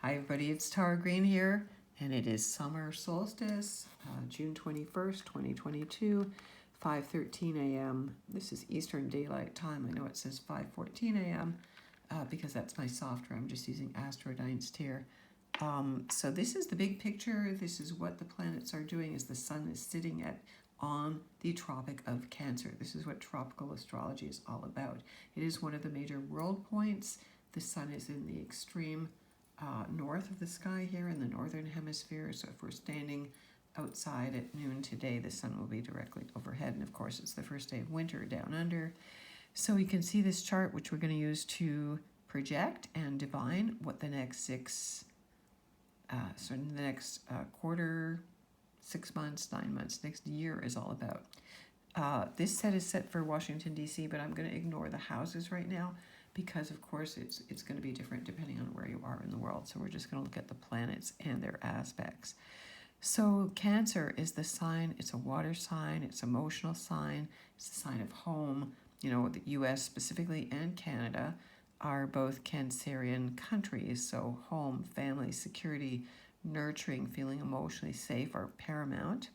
Hi everybody, it's Tara Green here, and it is summer solstice, June 21st, 2022, 5:13 a.m. This is Eastern Daylight Time. I know it says 5:14 a.m. Because that's my software. I'm just using Astrodynst here. So this is the big picture. This is what the planets are doing as the sun is sitting on the Tropic of Cancer. This is what tropical astrology is all about. It is one of the major world points. The sun is in the extreme north of the sky here in the northern hemisphere. So if we're standing outside at noon today, the sun will be directly overhead. And of course, it's the first day of winter down under. So you can see this chart, which we're going to use to project and divine what the next quarter, 6 months, 9 months, next year is all about. This set is set for Washington, D.C., but I'm going to ignore the houses right now because, of course, it's going to be different depending on where you are in the world. So we're just going to look at the planets and their aspects. So Cancer is the sign. It's a water sign. It's an emotional sign. It's a sign of home. You know, the U.S. specifically and Canada are both Cancerian countries. So home, family, security, nurturing, feeling emotionally safe are paramount.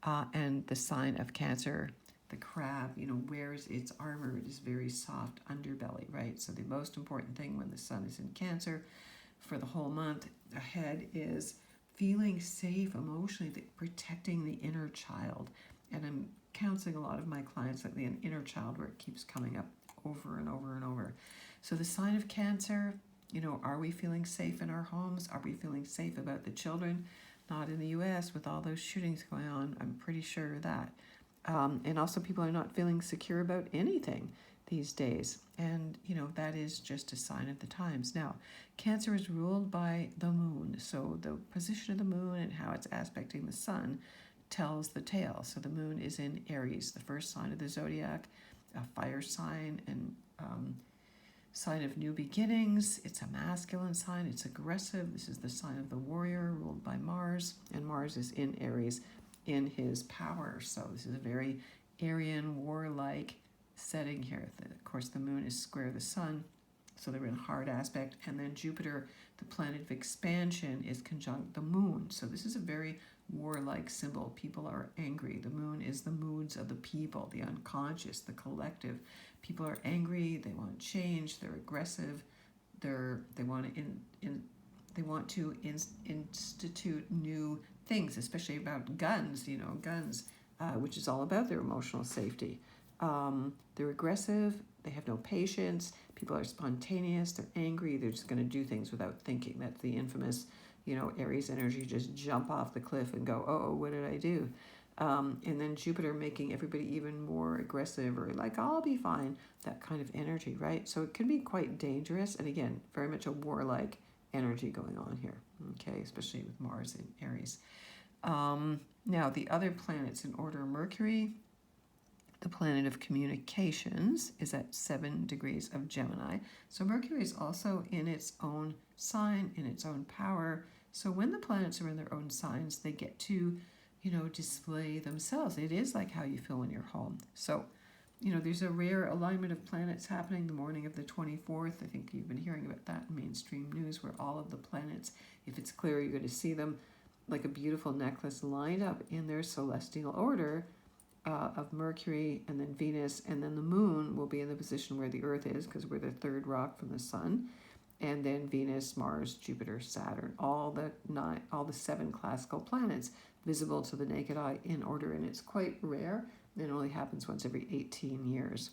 And the sign of Cancer, the crab, wears its armor. It is very soft underbelly, right? So the most important thing when the sun is in Cancer for the whole month ahead is feeling safe emotionally, protecting the inner child. And I'm counseling a lot of my clients lately an inner child where it keeps coming up over and over and over. So the sign of Cancer, are we feeling safe in our homes? Are we feeling safe about the children? Not in the U.S. with all those shootings going on. I'm pretty sure of that. And also people are not feeling secure about anything these days. And, that is just a sign of the times. Now, Cancer is ruled by the moon. So the position of the moon and how it's aspecting the sun tells the tale. So the moon is in Aries, the first sign of the zodiac, a fire sign and sign of new beginnings. It's a masculine sign. It's aggressive. This is the sign of the warrior ruled by Mars. And Mars is in Aries in his power. So this is a very Aryan, warlike setting here. Of course, the moon is square the sun, so they're in hard aspect. And then Jupiter, the planet of expansion, is conjunct the moon. So this is a very warlike symbol. People are angry. The moon is the moods of the people, the unconscious, the collective. People are angry. They want change. They're aggressive. They want to institute new things, especially about guns, which is all about their emotional safety. They're aggressive. They have no patience. People are spontaneous. They're angry. They're just going to do things without thinking. That's the infamous, Aries energy, just jump off the cliff and go, oh, what did I do? And then Jupiter making everybody even more aggressive or like, I'll be fine, that kind of energy, right? So it can be quite dangerous. And again, very much a warlike energy going on here, okay, especially with Mars in Aries. Now, the other planets in order, Mercury, the planet of communications, is at 7 degrees of Gemini. So Mercury is also in its own sign, in its own power. So when the planets are in their own signs, they get to, display themselves. It is like how you feel when you're home. So, there's a rare alignment of planets happening the morning of the 24th. I think you've been hearing about that in mainstream news, where all of the planets, if it's clear, you're going to see them like a beautiful necklace lined up in their celestial order of Mercury and then Venus, and then the moon will be in the position where the Earth is because we're the third rock from the sun, and then Venus, Mars, Jupiter, Saturn, all the 7 classical planets visible to the naked eye in order, and it's quite rare. It only happens once every 18 years.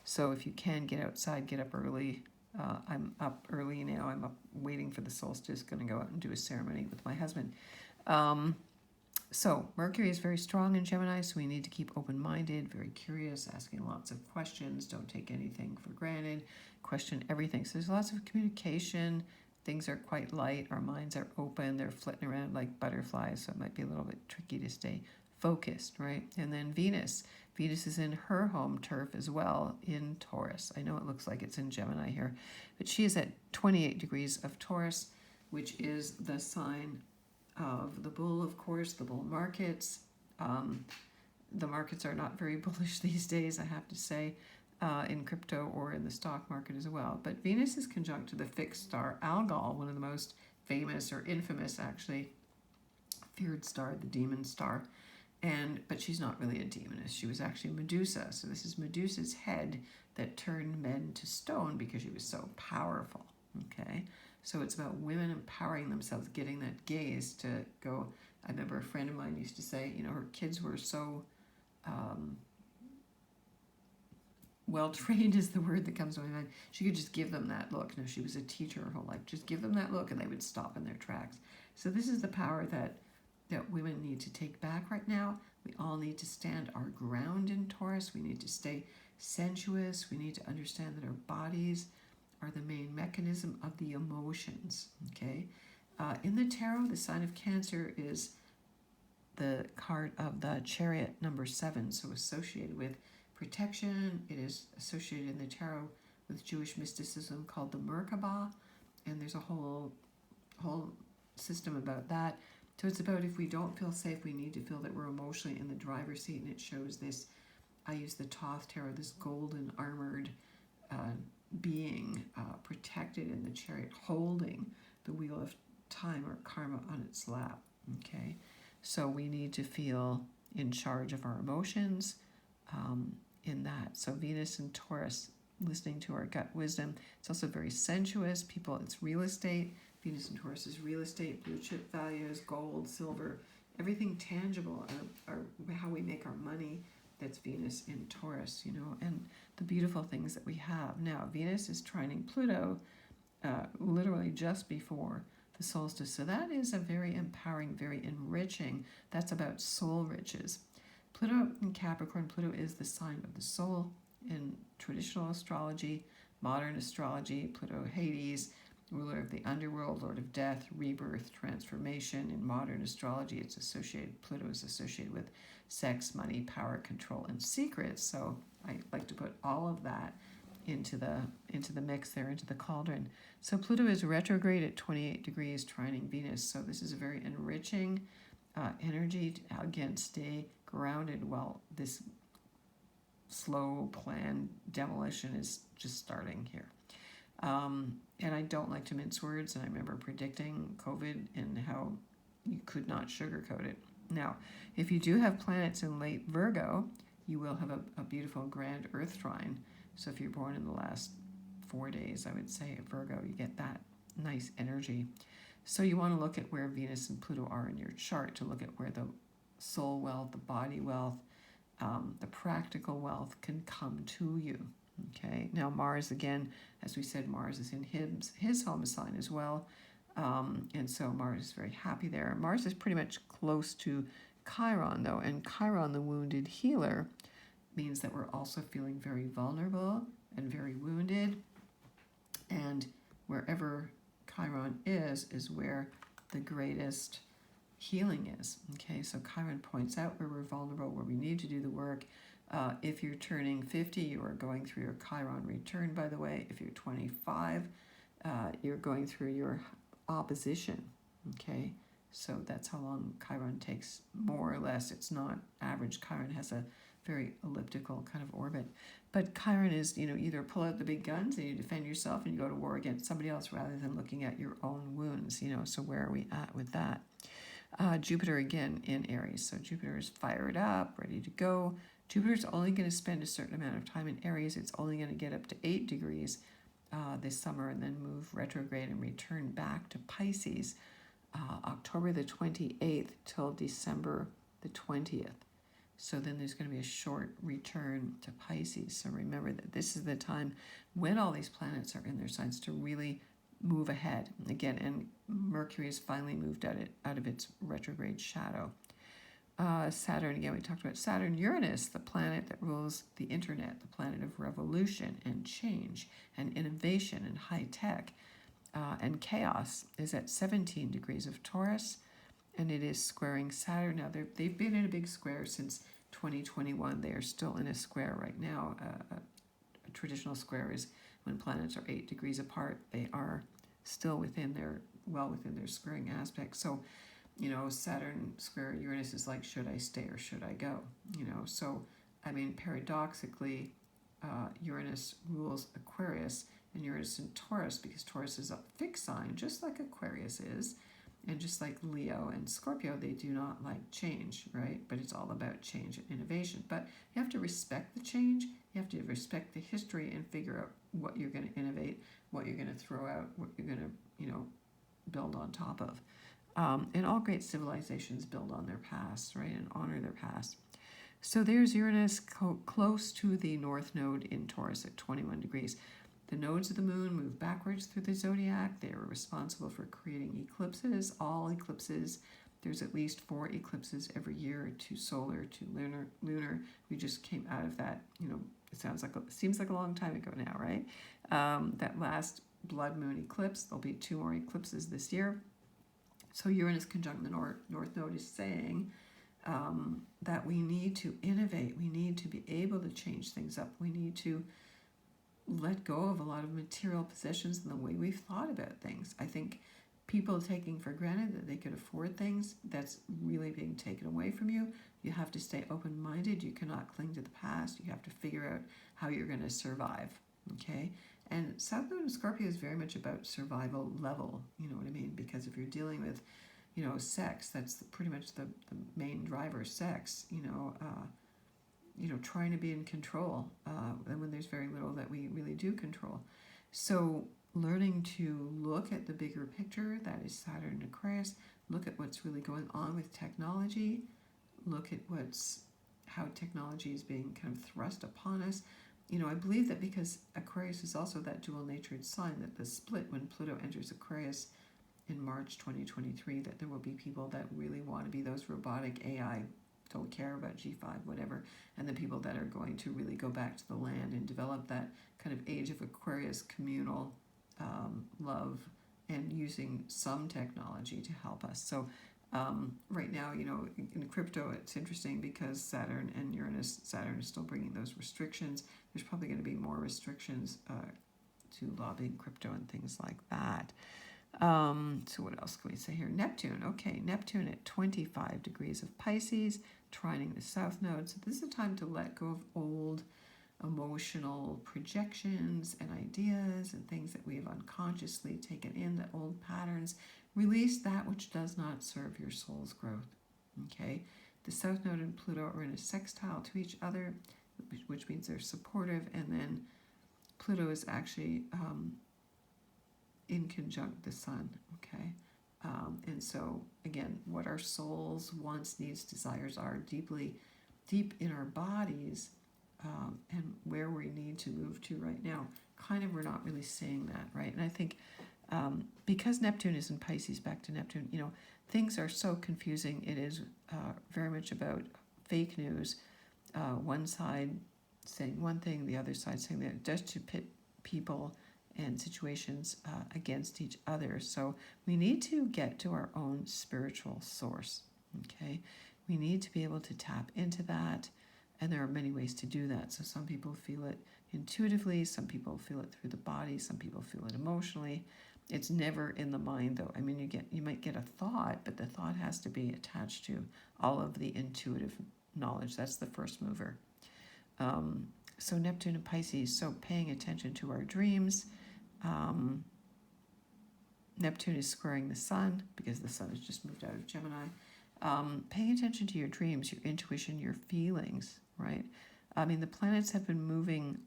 So if you can get outside, get up early. I'm up early now. I'm up waiting for the solstice, going to go out and do a ceremony with my husband. So Mercury is very strong in Gemini, so we need to keep open-minded, very curious, asking lots of questions. Don't take anything for granted. Question everything. So there's lots of communication. Things are quite light. Our minds are open. They're flitting around like butterflies, so it might be a little bit tricky to stay focused, right? And then Venus. Venus is in her home turf as well in Taurus. I know it looks like it's in Gemini here, but she is at 28 degrees of Taurus, which is the sign of the bull, of course, the bull markets. The markets are not very bullish these days, I have to say. in crypto or in the stock market as well. But Venus is conjunct to the fixed star Algol, one of the most famous or infamous, actually, feared star, the demon star. But she's not really a demoness. She was actually Medusa. So this is Medusa's head that turned men to stone because she was so powerful. Okay, so it's about women empowering themselves, getting that gaze to go. I remember a friend of mine used to say, her kids were so well trained is the word that comes to my mind. She could just give them that look. She was a teacher her whole life. Just give them that look and they would stop in their tracks. So this is the power that women need to take back right now. We all need to stand our ground in Taurus. We need to stay sensuous. We need to understand that our bodies are the main mechanism of the emotions. Okay, in the tarot, the sign of Cancer is the card of the Chariot, number 7, so associated with protection. It is associated in the tarot with Jewish mysticism called the Merkabah, and there's a whole system about that. So it's about, if we don't feel safe, we need to feel that we're emotionally in the driver's seat, and it shows this. I use the Thoth tarot, this golden armored being protected in the chariot, holding the wheel of time or karma on its lap. Okay, so we need to feel in charge of our emotions in that. So Venus and Taurus, listening to our gut wisdom. It's also very sensuous. It's real estate. Venus and Taurus is real estate, blue chip values, gold, silver, everything tangible, how we make our money. That's Venus in Taurus, and the beautiful things that we have. Now, Venus is trining Pluto literally just before the solstice. So that is a very empowering, very enriching. That's about soul riches. Pluto in Capricorn, Pluto is the sign of the soul in traditional astrology, modern astrology. Pluto, Hades, ruler of the underworld, lord of death, rebirth, transformation. In modern astrology, Pluto is associated with sex, money, power, control, and secrets. So I like to put all of that into the mix there, into the cauldron. So Pluto is retrograde at 28 degrees, trining Venus. So this is a very enriching energy. Again, stay grounded while this slow planned demolition is just starting here. And I don't like to mince words, and I remember predicting COVID and how you could not sugarcoat it. Now, if you do have planets in late Virgo, you will have a beautiful grand Earth trine. So if you're born in the last 4 days, I would say at Virgo, you get that nice energy. So you want to look at where Venus and Pluto are in your chart, to look at where the soul wealth, the body wealth, the practical wealth can come to you. Okay, now Mars, again, as we said, Mars is in his home sign as well. And so Mars is very happy there. Mars is pretty much close to Chiron, though, and Chiron, the wounded healer, means that we're also feeling very vulnerable and very wounded. And wherever Chiron is where the greatest healing is. Okay, so Chiron points out where we're vulnerable, where we need to do the work. If you're turning 50, you are going through your Chiron return, by the way. If you're 25, you're going through your opposition. Okay, so that's how long Chiron takes, more or less. It's not average. Chiron has a very elliptical kind of orbit. But Chiron is, either pull out the big guns and you defend yourself and you go to war against somebody else rather than looking at your own wounds, so where are we at with that? Jupiter, again, in Aries. So Jupiter is fired up, ready to go. Jupiter's only going to spend a certain amount of time in Aries. It's only going to get up to 8 degrees this summer and then move retrograde and return back to Pisces October the 28th till December the 20th. So then there's going to be a short return to Pisces. So remember that this is the time when all these planets are in their signs to really move ahead. Again, and Mercury has finally moved out of its retrograde shadow. Saturn, again, we talked about Saturn. Uranus, the planet that rules the internet, the planet of revolution and change and innovation and high tech and chaos, is at 17 degrees of Taurus, and it is squaring Saturn. Now, they've been in a big square since 2021. They are still in a square right now. A traditional square is when planets are 8 degrees apart. They are still within their squaring aspect. So, Saturn square Uranus is like, should I stay or should I go? So, paradoxically, Uranus rules Aquarius, and Uranus in Taurus, because Taurus is a fixed sign, just like Aquarius is, and just like Leo and Scorpio, they do not like change, right? But it's all about change and innovation. But you have to respect the change, you have to respect the history and figure out what you're going to innovate, what you're going to throw out, what you're going to, build on top of. And all great civilizations build on their past, right, and honor their past. So there's Uranus close to the North Node in Taurus at 21 degrees. The nodes of the moon move backwards through the zodiac. They are responsible for creating eclipses. All eclipses, there's at least 4 eclipses every year, 2 solar, 2 lunar. We just came out of that, it seems like a long time ago now, right? That last blood moon eclipse, there'll be 2 more eclipses this year. So Uranus conjunct the North Node is saying that we need to innovate. We need to be able to change things up. We need to let go of a lot of material possessions and the way we've thought about things. I think people taking for granted that they could afford things, that's really being taken away from you. You have to stay open-minded. You cannot cling to the past. You have to figure out how you're going to survive, okay? And South Node in Scorpio is very much about survival level, you know what I mean? Because if you're dealing with, sex, that's pretty much the main driver, sex, trying to be in control, and when there's very little that we really do control. So learning to look at the bigger picture, that is Saturn and Aquarius, look at what's really going on with technology, look at how technology is being kind of thrust upon us. I believe that because Aquarius is also that dual-natured sign, that the split when Pluto enters Aquarius in March 2023, that there will be people that really want to be those robotic AI, don't care about G5, whatever, and the people that are going to really go back to the land and develop that kind of age of Aquarius communal love and using some technology to help us. So right now, in crypto, it's interesting because Saturn and Uranus, Saturn is still bringing those restrictions. There's probably going to be more restrictions to lobbying crypto and things like that. So what else can we say here? Neptune. Okay, Neptune at 25 degrees of Pisces, trining the South Node. So this is a time to let go of old emotional projections and ideas and things that we have unconsciously taken in, the old patterns. Release that which does not serve your soul's growth. Okay, the South Node and Pluto are in a sextile to each other, which means they're supportive, and then Pluto is actually in conjunct the Sun. Okay, and so again, what our soul's wants, needs, desires are deep in our bodies, and where we need to move to right now. Kind of, we're not really seeing that, right? And I think because Neptune is in Pisces, back to Neptune, things are so confusing. It is very much about fake news. One side saying one thing, the other side saying that, just to pit people and situations against each other. So we need to get to our own spiritual source, okay? We need to be able to tap into that, and there are many ways to do that. So some people feel it intuitively, some people feel it through the body, some people feel it emotionally. It's never in the mind, though. I mean, you might get a thought, but the thought has to be attached to all of the intuitive knowledge. That's the first mover. So Neptune and Pisces, so paying attention to our dreams. Neptune is squaring the Sun because the Sun has just moved out of Gemini. Paying attention to your dreams, your intuition, your feelings, right? I mean, the planets have been moving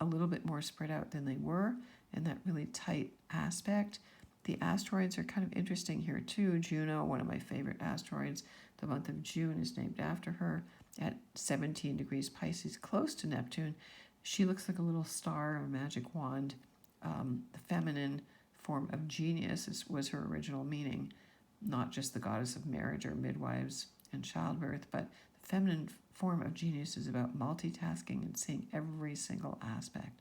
a little bit more spread out than they were in that really tight aspect. The asteroids are kind of interesting here too. Juno, one of my favorite asteroids, the month of June is named after her, at 17 degrees Pisces, close to Neptune. She looks like a little star, a magic wand. The feminine form of genius was her original meaning, not just the goddess of marriage or midwives and childbirth, but the feminine form of genius is about multitasking and seeing every single aspect.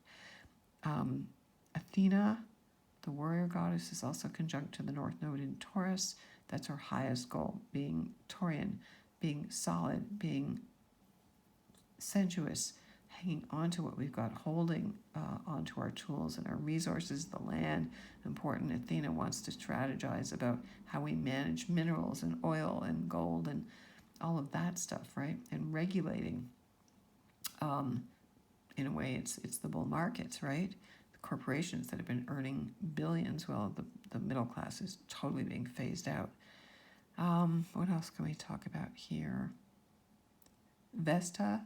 Athena, the warrior goddess, is also conjunct to the North Node in Taurus. That's our highest goal, being Taurian, being solid, being sensuous, hanging on to what we've got, holding onto our tools and our resources, the land. Important. Athena wants to strategize about how we manage minerals and oil and gold and all of that stuff, right? And regulating. In a way, it's the bull markets, right? The corporations that have been earning billions. Well, the middle class is totally being phased out. What else can we talk about here? Vesta,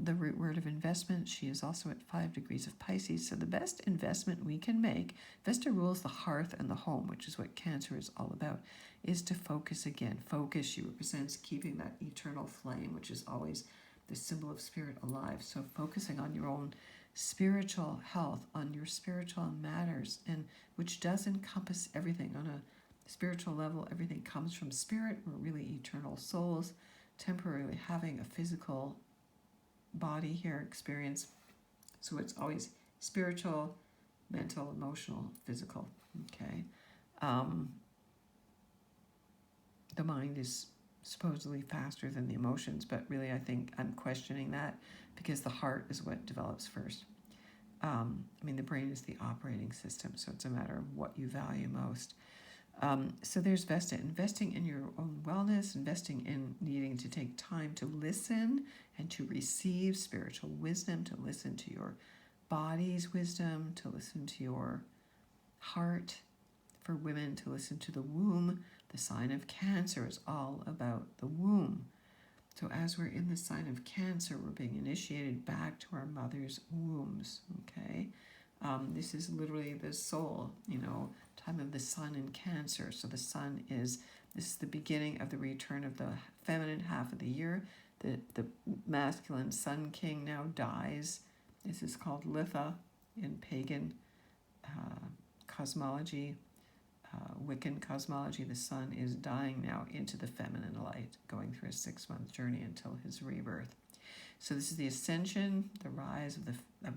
the root word of investment. She is also at 5 degrees of Pisces. So the best investment we can make, Vesta rules the hearth and the home, which is what Cancer is all about, is to focus again. Focus, she represents keeping that eternal flame, which is always the symbol of spirit alive. So focusing on your own spiritual health, on your spiritual matters, and which does encompass everything. On a spiritual level, everything comes from spirit. We're really eternal souls, temporarily having a physical body here experience. So it's always spiritual, mental, emotional, physical. Okay. The mind is supposedly faster than the emotions, but really I think I'm questioning that, because the heart is what develops first. The brain is the operating system, so it's a matter of what you value most. So there's Vesta, investing in your own wellness, investing in needing to take time to listen and to receive spiritual wisdom, to listen to your body's wisdom, to listen to your heart. For women, to listen to the womb. The sign of Cancer is all about the womb. So as we're in the sign of Cancer, we're being initiated back to our mother's wombs, okay? This is literally the soul, time of the sun in Cancer. So this is the beginning of the return of the feminine half of the year. The masculine sun king now dies. This is called Litha in pagan cosmology. Wiccan cosmology. The sun is dying now into the feminine light, going through a 6-month journey until his rebirth. So this is the ascension, the rise of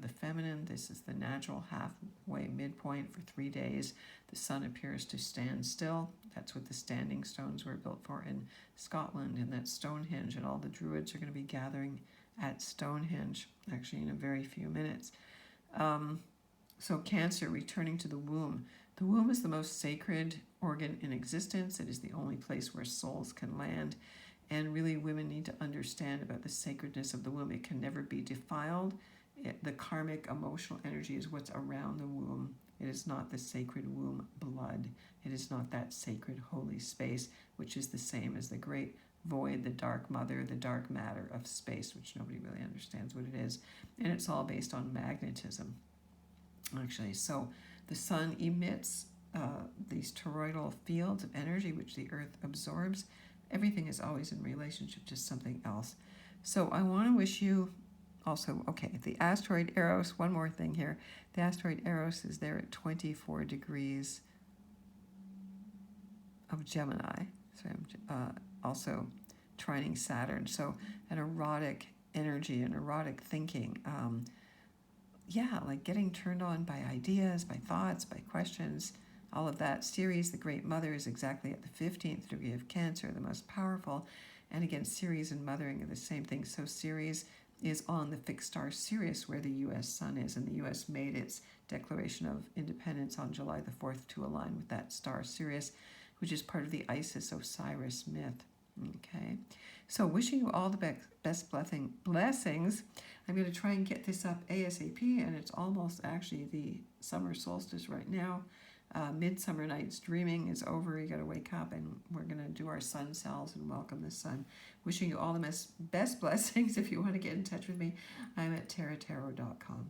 the feminine. This is the natural halfway midpoint for 3 days. The sun appears to stand still. That's what the standing stones were built for in Scotland, and that's Stonehenge, and all the druids are going to be gathering at Stonehenge, actually in a very few minutes. So Cancer, returning to the womb. The womb is the most sacred organ in existence. It is the only place where souls can land. And really, women need to understand about the sacredness of the womb. It can never be defiled. The karmic emotional energy is what's around the womb. It is not the sacred womb blood. It is not that sacred holy space, which is the same as the great void, the dark mother, the dark matter of space, which nobody really understands what it is. And it's all based on magnetism, actually. So the sun emits these toroidal fields of energy, which the earth absorbs. Everything is always in relationship to something else. So I want to wish you also, the asteroid Eros, one more thing here. The asteroid Eros is there at 24 degrees of Gemini. So I'm also trining Saturn. So an erotic energy, an erotic thinking. Like getting turned on by ideas, by thoughts, by questions, all of that. Ceres, the great mother, is exactly at the 15th degree of Cancer, the most powerful. And again, Ceres and mothering are the same thing. So Ceres is on the fixed star Sirius, where the U.S. sun is, and the U.S. made its declaration of independence on July the 4th to align with that star Sirius, which is part of the Isis-Osiris myth. Okay, so wishing you all the best blessings. I'm going to try and get this up ASAP, and it's almost actually the summer solstice right now. Midsummer Night's Dreaming is over. You got to wake up, and we're going to do our sun cells and welcome the sun. Wishing you all the best blessings. If you want to get in touch with me, I'm at tarottarot.com.